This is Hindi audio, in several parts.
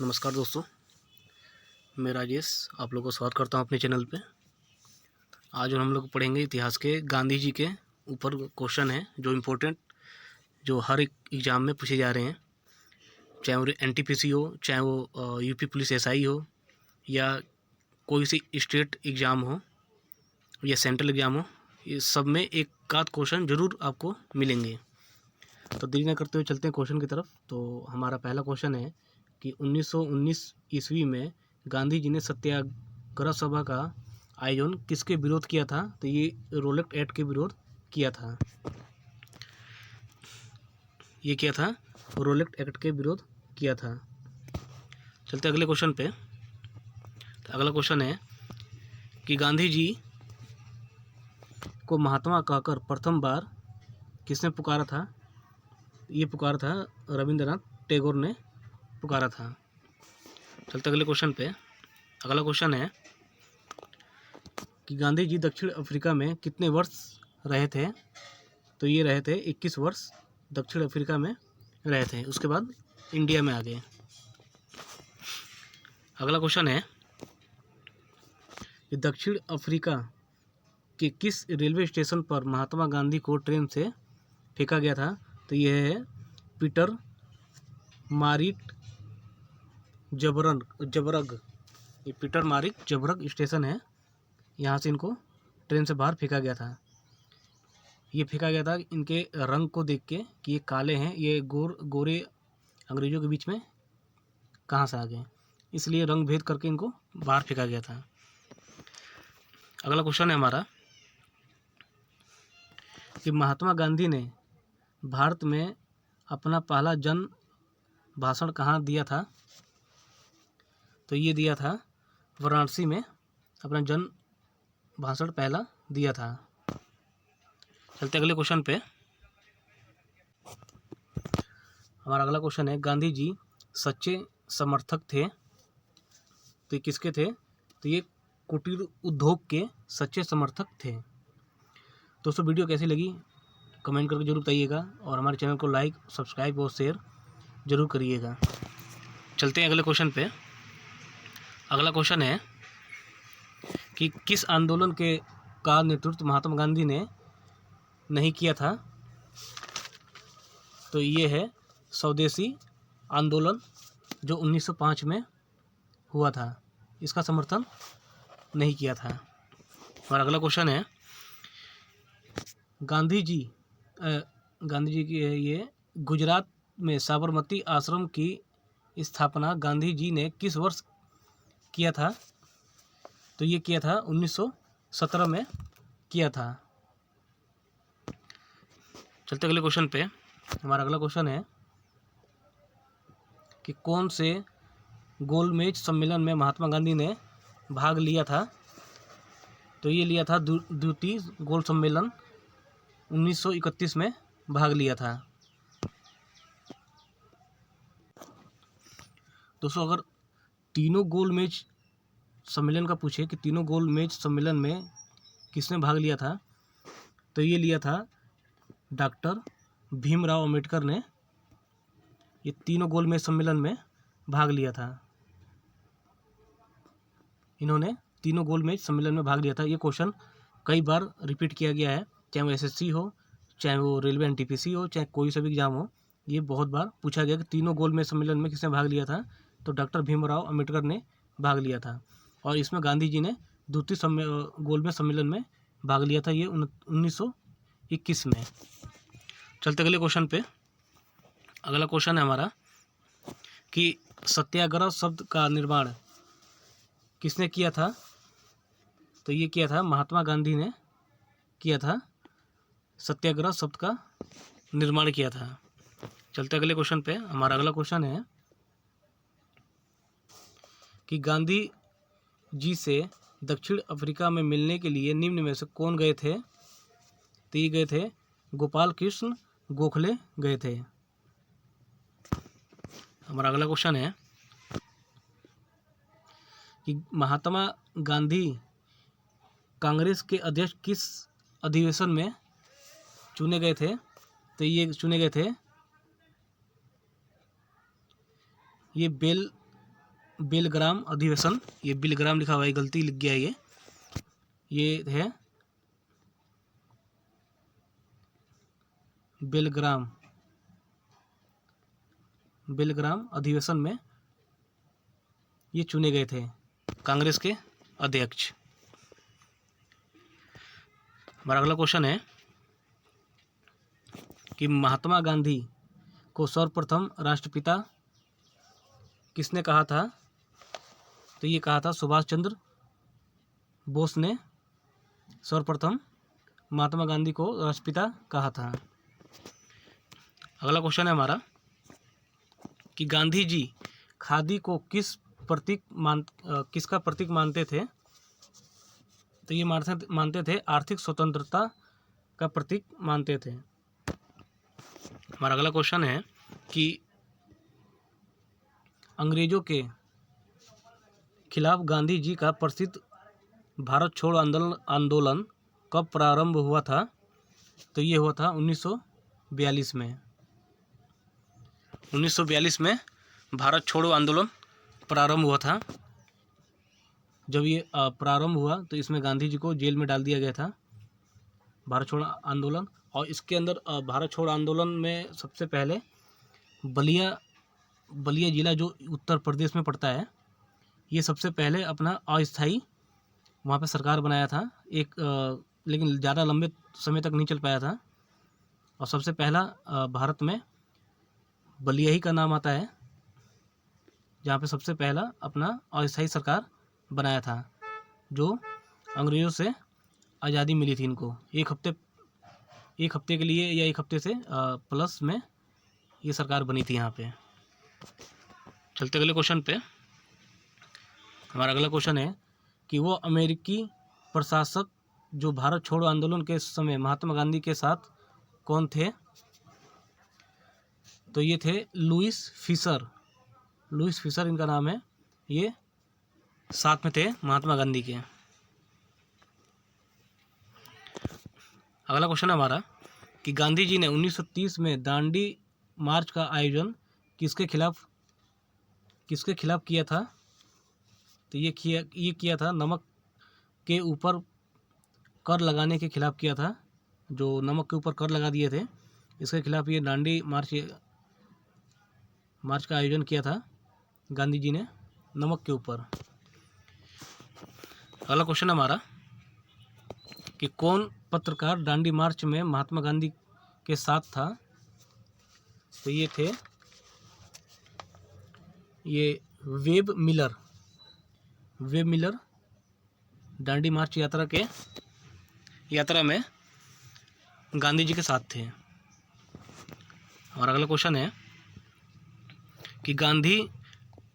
नमस्कार दोस्तों, मैं राजेश आप लोगों को स्वागत करता हूं अपने चैनल पे। आज हम लोग पढ़ेंगे इतिहास के गांधी जी के ऊपर क्वेश्चन है जो इम्पोर्टेंट, जो हर एक एग्ज़ाम में पूछे जा रहे हैं, चाहे वो एनटीपीसी हो, चाहे वो यूपी पुलिस एसआई हो, या कोई सी स्टेट एग्ज़ाम हो या सेंट्रल एग्ज़ाम हो। ये सब में एक आध क्वेश्चन ज़रूर आपको मिलेंगे। तो देरी न करते हुए चलते हैं क्वेश्चन की तरफ। तो हमारा पहला क्वेश्चन है कि 1919 ईस्वी में गांधी जी ने सत्याग्रह सभा का आयोजन किसके विरोध किया था? तो ये रोलेट एक्ट के विरोध किया था। ये किया था, रोलेट एक्ट के विरोध किया था। चलते अगले क्वेश्चन पे। तो अगला क्वेश्चन है कि गांधी जी को महात्मा कहकर प्रथम बार किसने पुकारा था? ये पुकारा था रविंद्रनाथ टैगोर ने पुकारा था। चलते अगले क्वेश्चन पे। अगला क्वेश्चन है कि गांधी जी दक्षिण अफ्रीका में कितने वर्ष रहे थे? तो ये रहे थे 21 वर्ष दक्षिण अफ्रीका में रहे थे। उसके बाद इंडिया में आ गए। अगला क्वेश्चन है कि दक्षिण अफ्रीका के किस रेलवे स्टेशन पर महात्मा गांधी को ट्रेन से फेंका गया था? तो यह है पीटर मारिट जबरग। ये पीटर मारिट जबरग स्टेशन है, यहाँ से इनको ट्रेन से बाहर फेंका गया था। ये फेंका गया था इनके रंग को देख के कि ये काले हैं, ये गोरे अंग्रेजों के बीच में कहाँ से आ गए, इसलिए रंग भेद करके इनको बाहर फेंका गया था। अगला क्वेश्चन है हमारा कि महात्मा गांधी ने भारत में अपना पहला जन भाषण कहाँ दिया था? तो ये दिया था वाराणसी में, अपना जन भाषण पहला दिया था। चलते अगले क्वेश्चन पे। हमारा अगला क्वेश्चन है गांधी जी सच्चे समर्थक थे, तो ये किसके थे? तो ये कुटीर उद्योग के सच्चे समर्थक थे। दोस्तों वीडियो कैसी लगी कमेंट करके जरूर बताइएगा, और हमारे चैनल को लाइक, सब्सक्राइब और शेयर जरूर करिएगा। चलते हैं अगले क्वेश्चन पे। अगला क्वेश्चन है कि किस आंदोलन का नेतृत्व महात्मा गांधी ने नहीं किया था? तो ये है स्वदेशी आंदोलन, जो 1905 में हुआ था, इसका समर्थन नहीं किया था। और अगला क्वेश्चन है गांधी जी की ये गुजरात में साबरमती आश्रम की स्थापना गांधी जी ने किस वर्ष किया था? तो ये किया था 1917 में किया था। चलते अगले क्वेश्चन पे। हमारा अगला क्वेश्चन है कि कौन से गोलमेज सम्मेलन में महात्मा गांधी ने भाग लिया था? तो ये लिया था द्वितीय गोल सम्मेलन, 1931 में भाग लिया था। दोस्तों अगर तीनों गोलमेज सम्मेलन का पूछे कि तीनों गोलमेज सम्मेलन में किसने भाग लिया था, तो ये लिया था डॉक्टर भीमराव अंबेडकर ने। ये तीनों गोलमेज सम्मेलन में भाग लिया था, इन्होंने तीनों गोलमेज सम्मेलन में भाग लिया था। ये क्वेश्चन कई बार रिपीट किया गया है, चाहे वो एसएससी हो, चाहे वो रेलवे एनटीपीसी हो, चाहे कोई सा भी एग्जाम हो। ये बहुत बार पूछा गया कि तीनों गोलमेज सम्मेलन में किसने भाग लिया था? तो डॉक्टर भीमराव अंबेडकर ने भाग लिया था, और इसमें गांधी जी ने द्वितीय गोलमेज सम्मेलन में भाग लिया था, ये 1921 में। चलते अगले क्वेश्चन पे। अगला क्वेश्चन है हमारा कि सत्याग्रह शब्द का निर्माण किसने किया था? तो ये किया था महात्मा गांधी ने किया था, सत्याग्रह शब्द का निर्माण किया था। चलते अगले क्वेश्चन पे। हमारा अगला क्वेश्चन है कि गांधी जी से दक्षिण अफ्रीका में मिलने के लिए निम्न में से कौन गए थे? तो ये गए थे गोपाल कृष्ण गोखले गए थे। हमारा अगला क्वेश्चन है कि महात्मा गांधी कांग्रेस के अध्यक्ष किस अधिवेशन में चुने गए थे? तो ये चुने गए थे, ये बेल बेलग्राम अधिवेशन, ये बिलग्राम लिखा हुआ है, गलती लिख गया ये है बेलग्राम अधिवेशन में ये चुने गए थे कांग्रेस के अध्यक्ष। हमारा अगला क्वेश्चन है कि महात्मा गांधी को सर्वप्रथम राष्ट्रपिता किसने कहा था? तो ये कहा था सुभाष चंद्र बोस ने सर्वप्रथम महात्मा गांधी को राष्ट्रपिता कहा था। अगला क्वेश्चन है हमारा कि गांधी जी खादी को किसका प्रतीक मानते थे? तो ये मानते थे आर्थिक स्वतंत्रता का प्रतीक मानते थे। हमारा अगला क्वेश्चन है कि अंग्रेजों के खिलाफ गांधी जी का प्रसिद्ध भारत छोड़ो आंदोलन कब प्रारंभ हुआ था? तो ये हुआ था 1942 में। 1942 में भारत छोड़ो आंदोलन प्रारंभ हुआ था। जब ये प्रारंभ हुआ तो इसमें गांधी जी को जेल में डाल दिया गया था, भारत छोड़ो आंदोलन। और इसके अंदर भारत छोड़ो आंदोलन में सबसे पहले बलिया ज़िला जो उत्तर प्रदेश में पड़ता है, ये सबसे पहले अपना अस्थाई वहाँ पे सरकार बनाया था लेकिन ज़्यादा लंबे समय तक नहीं चल पाया था। और सबसे पहला भारत में बलिया ही का नाम आता है जहाँ पे सबसे पहला अपना अस्थाई सरकार बनाया था, जो अंग्रेज़ों से आज़ादी मिली थी इनको। एक हफ्ते के लिए या एक हफ्ते से प्लस में ये सरकार बनी थी यहाँ पे। चलते अगले क्वेश्चन पे। हमारा अगला क्वेश्चन है कि वो अमेरिकी प्रशासक जो भारत छोड़ो आंदोलन के समय महात्मा गांधी के साथ कौन थे? तो ये थे लुईस फिशर इनका नाम है। ये साथ में थे महात्मा गांधी के। अगला क्वेश्चन है हमारा कि गांधी जी ने 1930 में दांडी मार्च का आयोजन किसके खिलाफ किया था? तो ये किया था नमक के ऊपर कर लगाने के खिलाफ किया था। जो नमक के ऊपर कर लगा दिए थे, इसके खिलाफ ये दांडी मार्च का आयोजन किया था गांधी जी ने नमक के ऊपर। अगला क्वेश्चन हमारा कि कौन पत्रकार दांडी मार्च में महात्मा गांधी के साथ था? तो ये थे वेब मिलर दांडी मार्च यात्रा में गांधी जी के साथ थे। और अगला क्वेश्चन है कि गांधी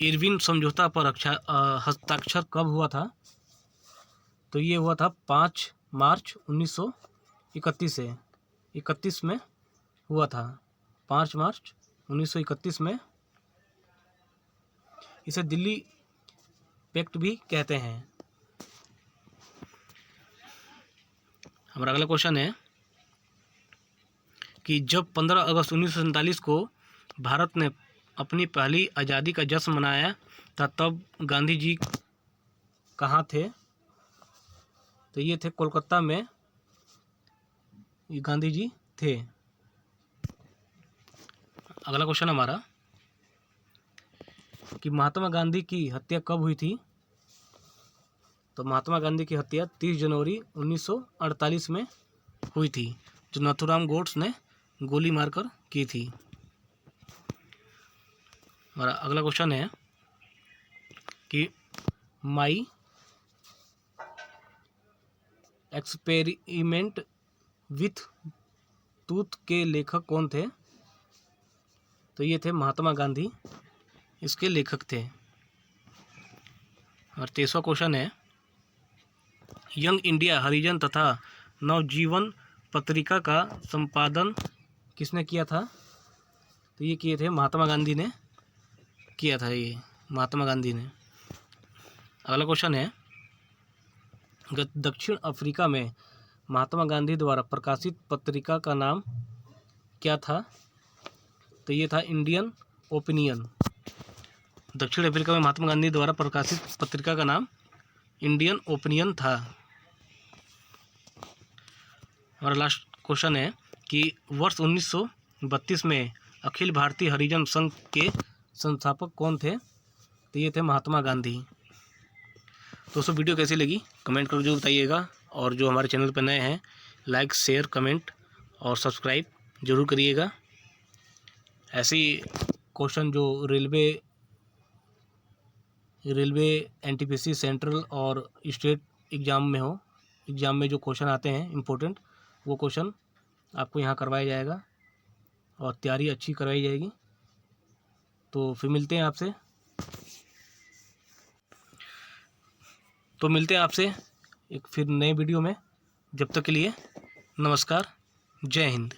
इरविन समझौता पर हस्ताक्षर कब हुआ था? तो ये हुआ था 5 मार्च 1931 में हुआ था। 5 मार्च 1931 में। इसे दिल्ली पैक्ट भी कहते हैं। हमारा अगला क्वेश्चन है कि जब 15 अगस्त 1947 को भारत ने अपनी पहली आज़ादी का जश्न मनाया था, तब गांधी जी कहाँ थे? तो ये थे कोलकाता में ये गांधी जी थे। अगला क्वेश्चन हमारा कि महात्मा गांधी की हत्या कब हुई थी? तो महात्मा गांधी की हत्या 30 जनवरी 1948 में हुई थी, जो नाथूराम गोड्से ने गोली मारकर की थी। हमारा अगला क्वेश्चन है कि माई एक्सपेरिमेंट विथ टूथ के लेखक कौन थे? तो ये थे महात्मा गांधी, इसके लेखक थे। और 23वां क्वेश्चन है यंग इंडिया हरिजन तथा नवजीवन पत्रिका का संपादन किसने किया था? तो ये किए थे महात्मा गांधी ने किया था। अगला क्वेश्चन है दक्षिण अफ्रीका में महात्मा गांधी द्वारा प्रकाशित पत्रिका का नाम क्या था? तो ये था इंडियन ओपिनियन। दक्षिण अफ्रीका में महात्मा गांधी द्वारा प्रकाशित पत्रिका का नाम इंडियन ओपिनियन था। हमारा लास्ट क्वेश्चन है कि वर्ष 1932 में अखिल भारतीय हरिजन संघ के संस्थापक कौन थे? तो ये थे महात्मा गांधी। दोस्तों वीडियो कैसी लगी कमेंट कर जरूर बताइएगा, और जो हमारे चैनल पर नए हैं लाइक शेयर कमेंट और सब्सक्राइब जरूर करिएगा। ऐसी क्वेश्चन जो रेलवे एनटीपीसी सेंट्रल और स्टेट एग्ज़ाम में जो क्वेश्चन आते हैं इम्पोर्टेंट, वो क्वेश्चन आपको यहाँ करवाया जाएगा और तैयारी अच्छी करवाई जाएगी। तो फिर मिलते हैं आपसे एक फिर नए वीडियो में। जब तक के लिए नमस्कार, जय हिंद।